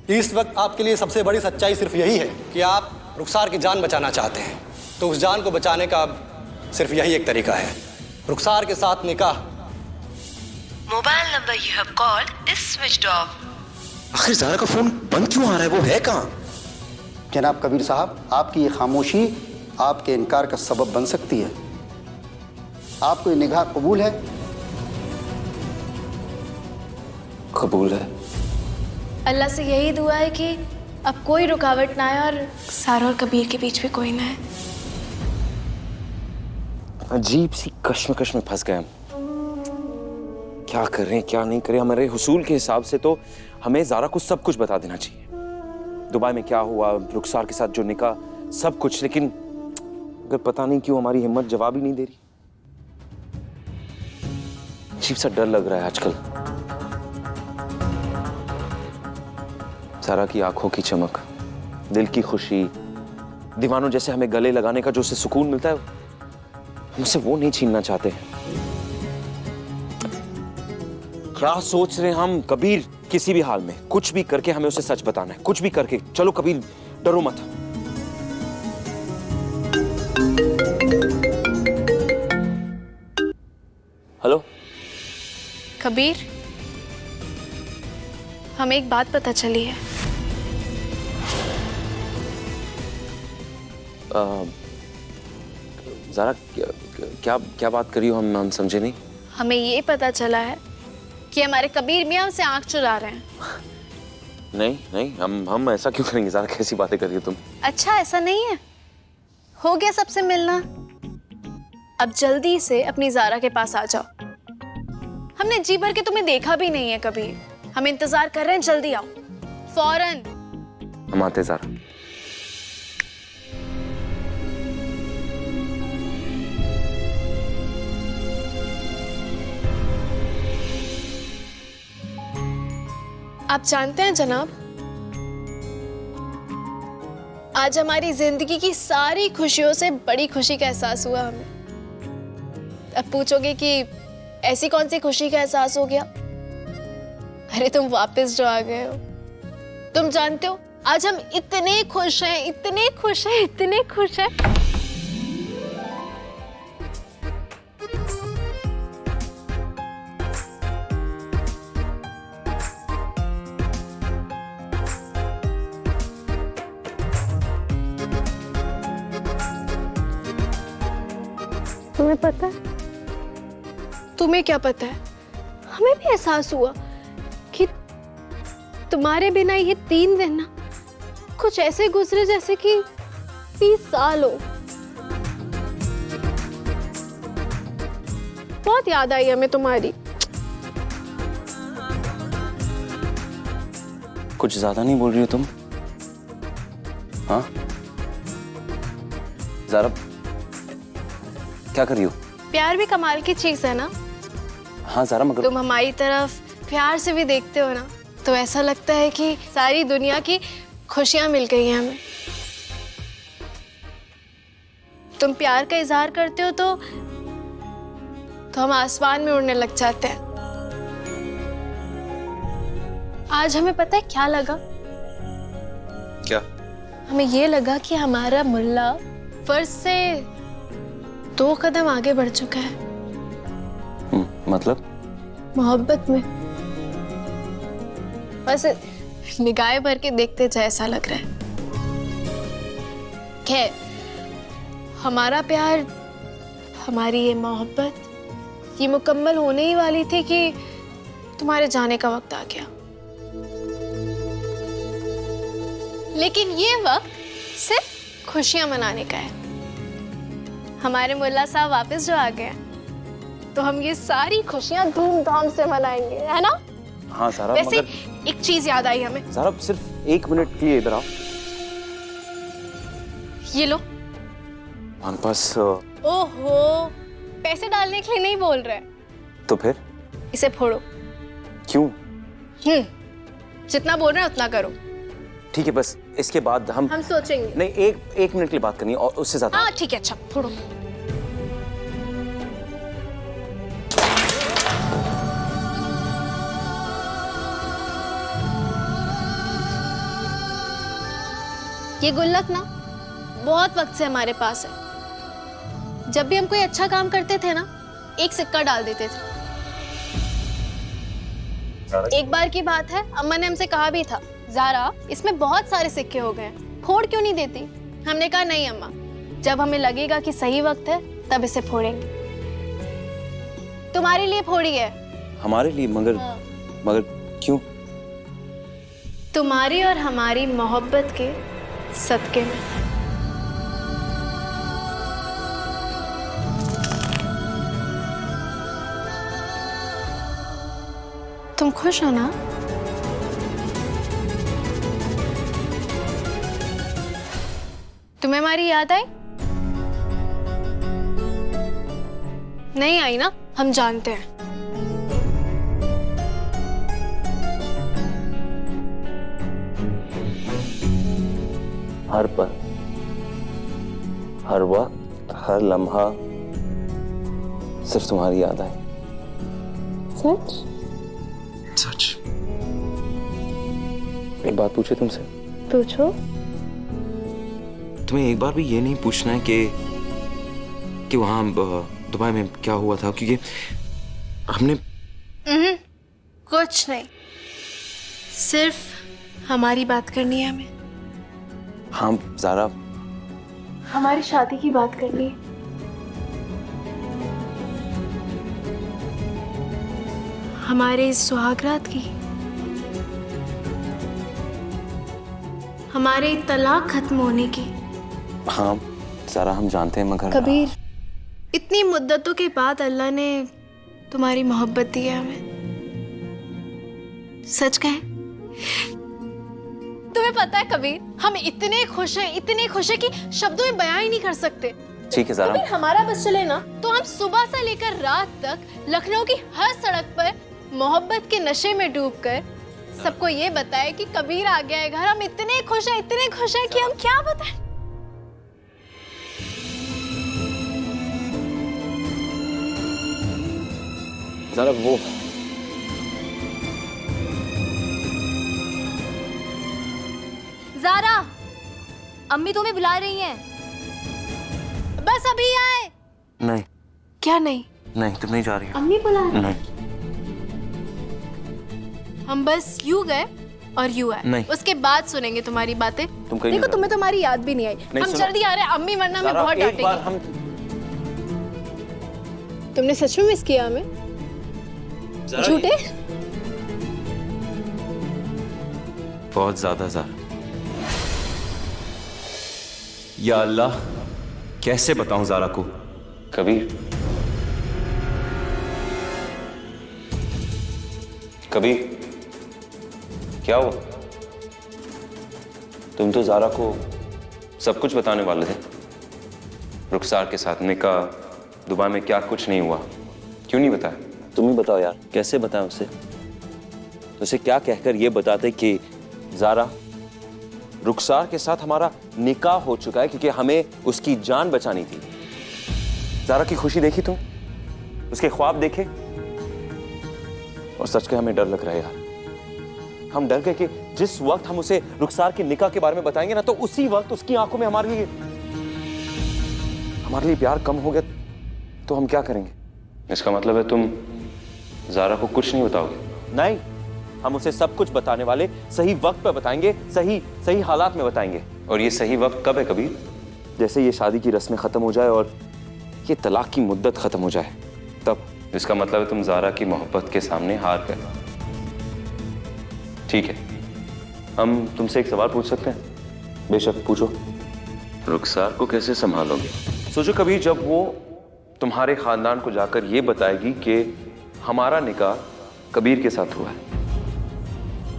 कि इस वक्त आपके लिए सबसे बड़ी सच्चाई सिर्फ यही है कि आप रुखसार की जान बचाना चाहते हैं। तो उस जान को बचाने का अब सिर्फ यही एक तरीका है, रुखसार के साथ निकाह। Mobile number you have called is switched off. आखिर ज़ारा का फोन बंद क्यों आ रहा है? वो है कहाँ? जनाब कबीर साहब, आपकी ये खामोशी आपके इनकार का सबब बन सकती है। आपको ये निगाह कबूल है? कबूल है। अल्लाह से यही दुआ है कि अब कोई रुकावट ना आए और सारा और कबीर के बीच भी कोई ना है। अजीब सी कश्मकश में फंस गए हम। क्या कर रहे हैं क्या नहीं कर रहे? हमारे हुसूल के हिसाब से तो हमें ज़ारा को सब कुछ बता देना चाहिए, दुबई में क्या हुआ, रुखसार के साथ जो निकाह, सब कुछ। लेकिन अगर पता नहीं क्यों हमारी हिम्मत जवाब ही नहीं दे रही। अजीब सा डर लग रहा है आजकल। ज़ारा की आंखों की चमक, दिल की खुशी, दीवानों जैसे हमें गले लगाने का जो उसे सुकून मिलता है, हम उसे वो नहीं छीनना चाहते। क्या सोच रहे हैं हम? कबीर किसी भी हाल में कुछ भी करके हमें उसे सच बताना है, कुछ भी करके। चलो कबीर, डरो मत। हेलो कबीर, हमें एक बात पता चली है। ज़ारा क्या क्या बात करी हो? हम समझे नहीं। हमें ये पता चला है कि हमारे कबीर मियाँ हमसे आंख चुरा रहे हैं। नहीं नहीं, हम ऐसा क्यों करेंगे? ज़ारा कैसी बातें कर रही हो तुम? अच्छा, ऐसा नहीं है। हो गया सबसे मिलना, अब जल्दी से अपनी ज़ारा के पास आ जाओ। हमने जी भर के तुम्हें देखा भी नहीं है कभी। हम इंतजार कर रहे हैं, जल्दी आओ फौरन। हम आते ज़ारा। आप जानते हैं जनाब, आज हमारी जिंदगी की सारी खुशियों से बड़ी खुशी का एहसास हुआ हमें। अब पूछोगे कि ऐसी कौन सी खुशी का एहसास हो गया? अरे तुम वापस जो आ गए हो। तुम जानते हो आज हम इतने खुश हैं, इतने खुश हैं, इतने खुश हैं। तुम्हें पता है? तुम्हें क्या पता है? हमें भी एहसास हुआ कि तुम्हारे बिना ये 3 दिन ना कुछ ऐसे गुजरे जैसे कि 20 साल हो। बहुत याद आई हमें तुम्हारी। कुछ ज्यादा नहीं बोल रही हो तुम? हाँ ज़ारा, क्या कर रही हो? प्यार भी कमाल की चीज है ना। हाँ ज़ारा, मगर तुम हमारी तरफ प्यार से भी देखते हो ना, तो ऐसा लगता है कि सारी दुनिया की खुशियां मिल गई हैं हमें। तुम प्यार का इजहार करते हो तो हम आसमान में उड़ने लग जाते हैं। आज हमें पता है क्या लगा? क्या? हमें ये लगा कि हमारा मुल्ला फर्ज से 2 कदम आगे बढ़ चुका है। मतलब? मोहब्बत में। बस निगाहें भर के देखते जाए ऐसा लग रहा है। खैर, हमारा प्यार, हमारी ये मोहब्बत, ये मुकम्मल होने ही वाली थी कि तुम्हारे जाने का वक्त आ गया। लेकिन ये वक्त सिर्फ खुशियां मनाने का है। हमारे मुल्ला साहब वापस जो आ गए, तो हम ये सारी खुशियां धूमधाम से मनाएंगे, है ना? हाँ ज़ारा, वैसे मगर एक चीज याद आई हमें। ज़ारा, सिर्फ 1 मिनट के लिए इधर आओ। ये लो। हमारे पास ओहो, पैसे डालने के लिए नहीं बोल रहे। तो फिर? इसे फोड़ो। क्यों? जितना बोल रहे हैं उतना करो। ठीक है, बस इसके बाद हम सोचेंगे। नहीं, एक मिनट के लिए बात करनी है और उससे ज्यादा। हाँ ठीक है, अच्छा फोड़ो। ये गुल्लक ना बहुत वक्त से हमारे पास है। जब भी हम कोई अच्छा काम करते थे ना, एक सिक्का डाल देते थे। एक बार की बात है, अम्मा ने हमसे कहा भी था, ज़ारा इसमें बहुत सारे सिक्के हो गए, फोड़ क्यों नहीं देती? हमने कहा नहीं अम्मा, जब हमें लगेगा कि सही वक्त है तब इसे फोड़ेंगे। तुम्हारे लिए फोड़ी है। हमारे लिए? मगर हाँ। मगर क्यों? तुम्हारी और हमारी मोहब्बत के सदके में। तुम खुश हो ना? तुम्हें हमारी याद आई? नहीं आई ना? हम जानते हैं। हर पल, हर वक्त, हर लम्हा सिर्फ तुम्हारी याद आए। सच? सच। एक बात पूछे तुमसे? पूछो। तुम्हें एक बार भी ये नहीं पूछना है कि वहां दुबई में क्या हुआ था? क्योंकि हमने कुछ नहीं, सिर्फ हमारी बात करनी है हमें। हाँ ज़ारा, हमारी शादी की बात करनी है। हमारे इस सुहागरात की, हमारे तलाक खत्म होने की। हाँ ज़ारा, हम जानते हैं, मगर कबीर, इतनी मुद्दतों के बाद अल्लाह ने तुम्हारी मोहब्बत दी है हमें। सच कहें, तुम्हें पता है कबीर, हम इतने खुश हैं कि शब्दों में बयां ही नहीं कर सकते। ठीक है ज़ारा, कबीर, हमारा बस चले ना तो हम सुबह से लेकर रात तक लखनऊ की हर सड़क पर मोहब्बत के नशे में डूबकर सबको ये बताए कि कबीर आ गया है घर। हम इतने खुश हैं कि हम क्या बताएं। ज़ारा वो ज़ारा, अम्मी तुम्हें बुला रही हैं। बस अभी आए। नहीं क्या नहीं? नहीं, तुम नहीं जा रही हो। अम्मी बुला रही। नहीं हम बस यूं गए और यूं आए। नहीं। उसके बाद सुनेंगे तुम्हारी बातें। तुम कहीं देखो, नहीं तुम्हें तुम्हारी याद भी नहीं आई। नहीं, हम सुनो। जल्दी आ रहे हैं अम्मी, वरना हमें ज़ारा, बहुत एक बार डांटेगी। हम तुमने सच में मिस किया हमें? झूठे? बहुत ज्यादा ज़ारा। या अल्लाह, कैसे बताऊं ज़ारा को? कबीर, क्या हुआ? तुम तो ज़ारा को सब कुछ बताने वाले थे। रुखसार के साथ निकाह, दुबई में क्या कुछ नहीं हुआ, क्यों नहीं बताया? तुम ही बताओ यार, कैसे बताएं उसे? उसे क्या कहकर ये बताते कि ज़ारा, रुखसार के साथ हमारा निकाह हो चुका है क्योंकि हमें उसकी जान बचानी थी। ज़ारा की खुशी देखी तुम? उसके ख्वाब देखे? और सच के हमें डर लग रहा है यार। हम डर गए कि जिस वक्त हम उसे रुखसार के निकाह के बारे में बताएंगे ना, तो उसी वक्त उसकी आंखों में हमारे लिए प्यार कम हो गया तो हम क्या करेंगे? इसका मतलब है तुम ज़ारा को कुछ नहीं बताओगे? नहीं, हम उसे सब कुछ बताने वाले, सही वक्त पर बताएंगे, सही हालात में बताएंगे। और ये सही वक्त कब है कबीर? जैसे ये शादी की रस्में खत्म हो जाए और ये तलाक की मुद्दत खत्म हो जाए, तब। इसका मतलब है तुम ज़ारा की मोहब्बत के सामने हार गए। ठीक है, हम तुमसे एक सवाल पूछ सकते हैं? बेशक पूछो। रुखसार को कैसे संभालोगे? सोचो कबीर, जब वो तुम्हारे खानदान को जाकर ये बताएगी कि हमारा निकाह कबीर के साथ हुआ है,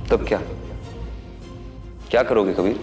तब क्या करोगे कबीर?